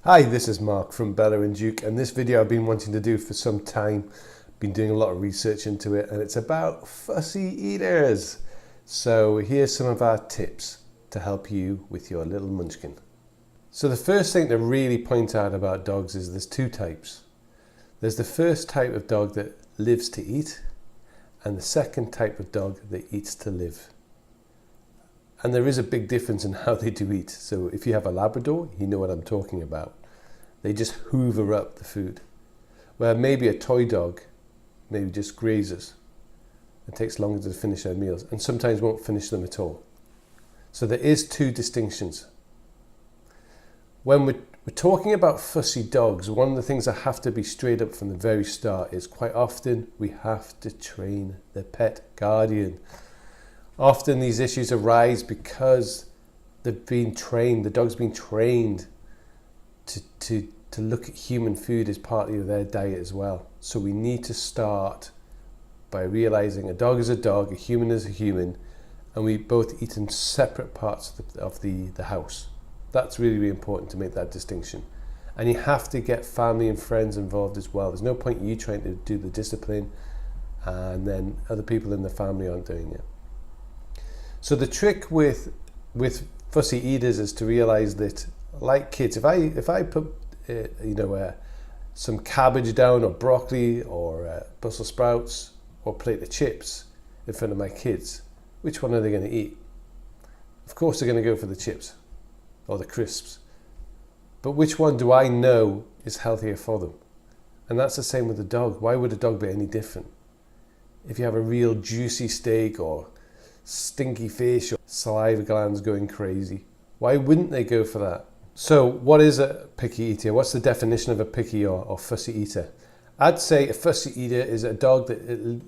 Hi, this is Mark from Bella and Duke, and this video I've been wanting to do for some time. Been doing a lot of research into it, and it's about fussy eaters. So here's some of our tips to help you with your little munchkin. So the first thing to really point out about dogs is there's two types. There's the first type of dog that lives to eat, and the second type of dog that eats to live. And there is a big difference in how they do eat. So if you have a Labrador, you know what I'm talking about. They just hoover up the food. Where maybe a toy dog maybe just grazes. It takes longer to finish their meals and sometimes won't finish them at all. So there is two distinctions. When we're talking about fussy dogs, one of the things that have to be straight up from the very start is quite often we have to train the pet guardian. Often these issues arise because they've been trained, the dog's been trained to look at human food as part of their diet as well. So we need to start by realizing a dog is a dog, a human is a human, and we both eat in separate parts of the house. That's really, really important to make that distinction. And you have to get family and friends involved as well. There's no point in you trying to do the discipline and then other people in the family aren't doing it. So the trick with fussy eaters is to realize that, like kids, if I put some cabbage down or broccoli or Brussels sprouts or a plate of chips in front of my kids, which one are they going to eat? Of course they're going to go for the chips or the crisps. But which one do I know is healthier for them? And that's the same with the dog. Why would a dog be any different? If you have a real juicy steak or stinky fish or saliva glands going crazy, why wouldn't they go for that? So what is a picky eater? What's the definition of a picky or fussy eater? I'd say a fussy eater is a dog that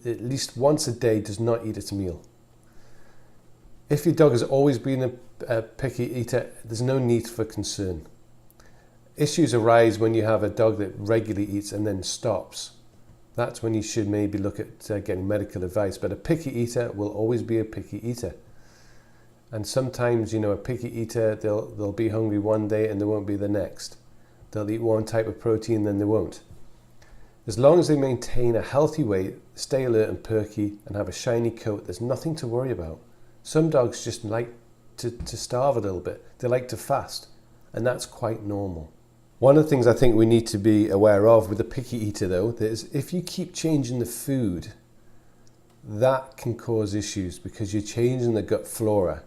at least once a day does not eat its meal. If your dog has always been a picky eater, there's no need for concern. Issues arise when you have a dog that regularly eats and then stops. That's when you should maybe look at getting medical advice. But a picky eater will always be a picky eater. And sometimes, a picky eater, they'll be hungry one day and they won't be the next. They'll eat one type of protein, then they won't. As long as they maintain a healthy weight, stay alert and perky, and have a shiny coat, there's nothing to worry about. Some dogs just like to starve a little bit. They like to fast, and that's quite normal. One of the things I think we need to be aware of with a picky eater, though, is if you keep changing the food, that can cause issues because you're changing the gut flora.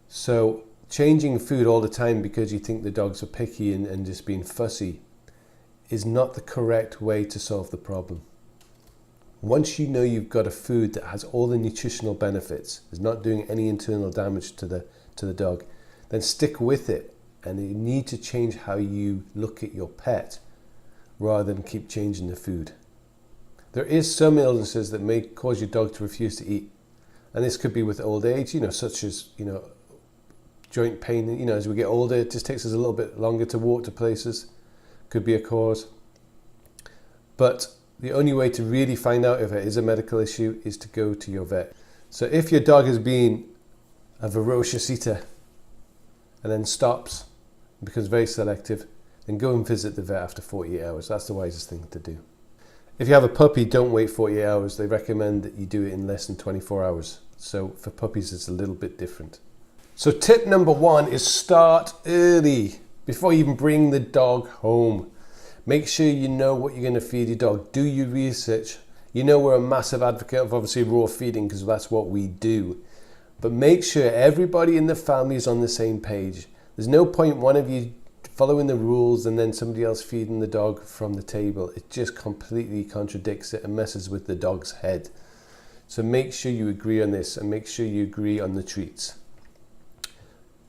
So changing food all the time because you think the dogs are picky and just being fussy is not the correct way to solve the problem. Once you know you've got a food that has all the nutritional benefits, is not doing any internal damage to the dog, then stick with it. And you need to change how you look at your pet rather than keep changing the food. There is some illnesses that may cause your dog to refuse to eat. And this could be with old age, such as, joint pain. As we get older, it just takes us a little bit longer to walk to places. Could be a cause. But the only way to really find out if it is a medical issue is to go to your vet. So if your dog has been a voracious eater and then stops, becomes very selective, then go and visit the vet after 48 hours. That's the wisest thing to do. If you have a puppy, don't wait 48 hours. They recommend that you do it in less than 24 hours. So for puppies, it's a little bit different. So tip number one is start early before you even bring the dog home. Make sure you know what you're going to feed your dog. Do your research. We're a massive advocate of obviously raw feeding because that's what we do. But make sure everybody in the family is on the same page. There's no point one of you following the rules and then somebody else feeding the dog from the table. It just completely contradicts it and messes with the dog's head. So make sure you agree on this and make sure you agree on the treats.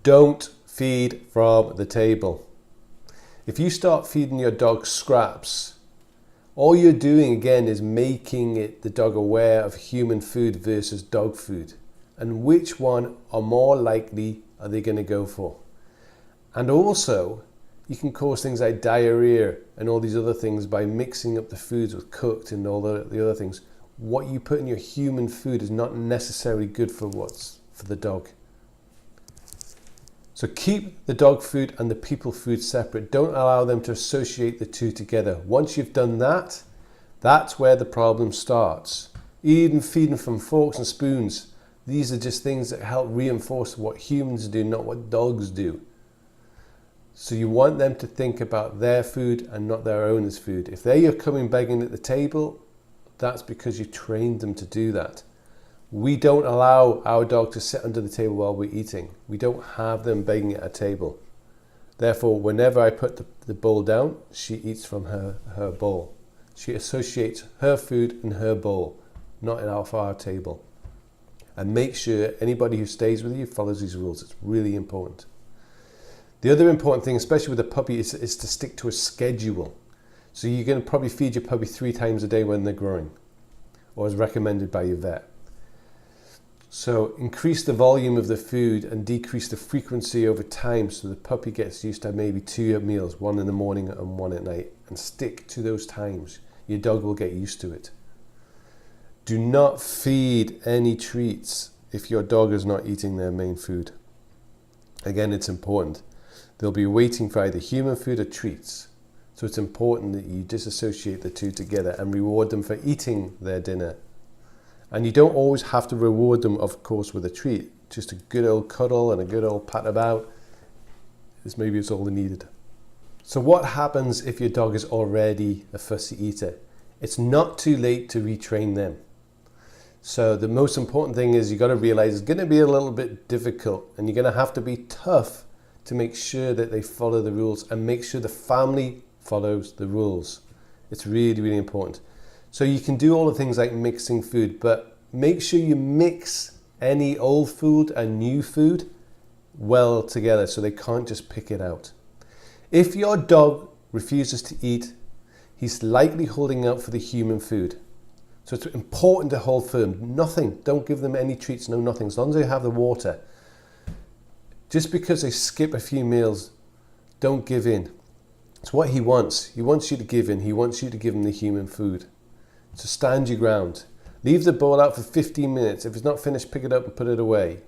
Don't feed from the table. If you start feeding your dog scraps, all you're doing again is making the dog aware of human food versus dog food. And which one are more likely are they going to go for? And also, you can cause things like diarrhea and all these other things by mixing up the foods with cooked and all the other things. What you put in your human food is not necessarily good for the dog. So keep the dog food and the people food separate. Don't allow them to associate the two together. Once you've done that, that's where the problem starts. Even feeding from forks and spoons. These are just things that help reinforce what humans do, not what dogs do. So you want them to think about their food and not their owner's food. If they are coming begging at the table, that's because you trained them to do that. We don't allow our dog to sit under the table while we're eating. We don't have them begging at a table. Therefore, whenever I put the bowl down, she eats from her bowl. She associates her food in her bowl, not off our table. And make sure anybody who stays with you follows these rules. It's really important. The other important thing, especially with a puppy, is to stick to a schedule. So you're going to probably feed your puppy 3 times a day when they're growing, or as recommended by your vet. So increase the volume of the food and decrease the frequency over time so the puppy gets used to maybe 2 meals, 1 in the morning and 1 at night, and stick to those times. Your dog will get used to it. Do not feed any treats if your dog is not eating their main food. Again, it's important. They'll be waiting for either human food or treats. So it's important that you disassociate the two together and reward them for eating their dinner. And you don't always have to reward them, of course, with a treat. Just a good old cuddle and a good old pat about. Maybe it's all they needed. So what happens if your dog is already a fussy eater? It's not too late to retrain them. So the most important thing is you've got to realize it's going to be a little bit difficult and you're going to have to be tough to make sure that they follow the rules and make sure the family follows the rules. It's really, really important. So you can do all the things like mixing food, but make sure you mix any old food and new food well together so they can't just pick it out. If your dog refuses to eat, he's likely holding out for the human food. So it's important to hold firm. Nothing. Don't give them any treats, no nothing. As long as they have the water. Just because they skip a few meals, don't give in. It's what he wants. He wants you to give in. He wants you to give him the human food. So stand your ground. Leave the bowl out for 15 minutes. If it's not finished, pick it up and put it away.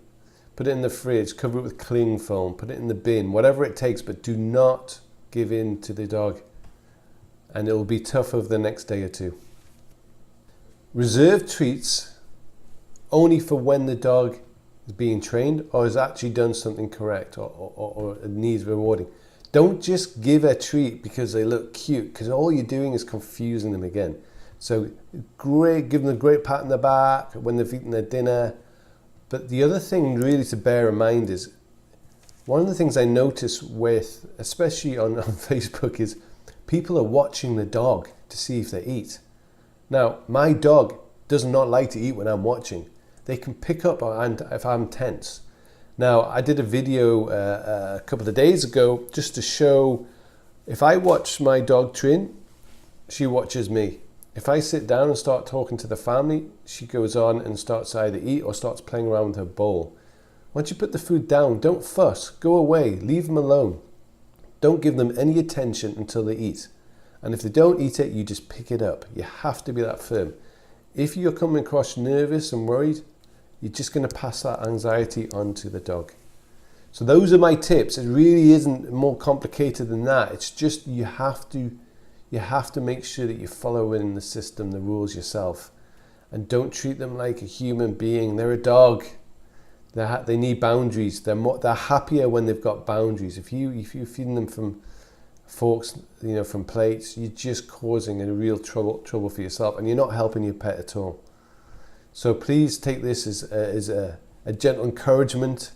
Put it in the fridge, cover it with cling film, put it in the bin, whatever it takes, but do not give in to the dog. And it will be tough over the next day or 2. Reserve treats only for when the dog is being trained or has actually done something correct or needs rewarding. Don't just give a treat because they look cute, because all you're doing is confusing them again. So great, give them a great pat on the back when they've eaten their dinner. But the other thing really to bear in mind is, one of the things I notice with, especially on Facebook, is people are watching the dog to see if they eat. Now, my dog does not like to eat when I'm watching. They can pick up if I'm tense. Now, I did a video a couple of days ago just to show if I watch my dog Trin, she watches me. If I sit down and start talking to the family, she goes on and starts to either eat or starts playing around with her bowl. Once you put the food down, don't fuss, go away, leave them alone. Don't give them any attention until they eat. And if they don't eat it, you just pick it up. You have to be that firm. If you're coming across nervous and worried, you're just going to pass that anxiety on to the dog. So those are my tips. It really isn't more complicated than that. It's just you have to make sure that you follow in the system, the rules yourself. And don't treat them like a human being. They're a dog. They need boundaries. They're happier when they've got boundaries. If you're feeding them from forks, from plates, you're just causing a real trouble for yourself, and you're not helping your pet at all. So please take this as a gentle encouragement,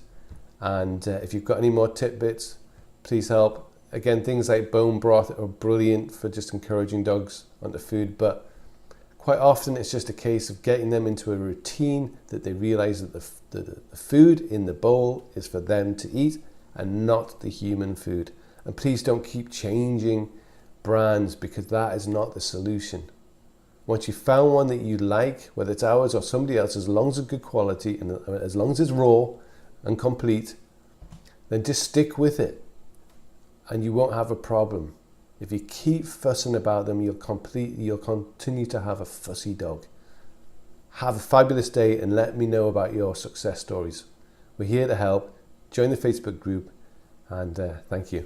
and if you've got any more tidbits, please help. Again, things like bone broth are brilliant for just encouraging dogs onto food, but quite often it's just a case of getting them into a routine that they realize that the food in the bowl is for them to eat and not the human food. And please don't keep changing brands, because that is not the solution. Once you've found one that you like, whether it's ours or somebody else's, as long as it's good quality and as long as it's raw and complete, then just stick with it and you won't have a problem. If you keep fussing about them, you'll continue to have a fussy dog. Have a fabulous day and let me know about your success stories. We're here to help. Join the Facebook group and thank you.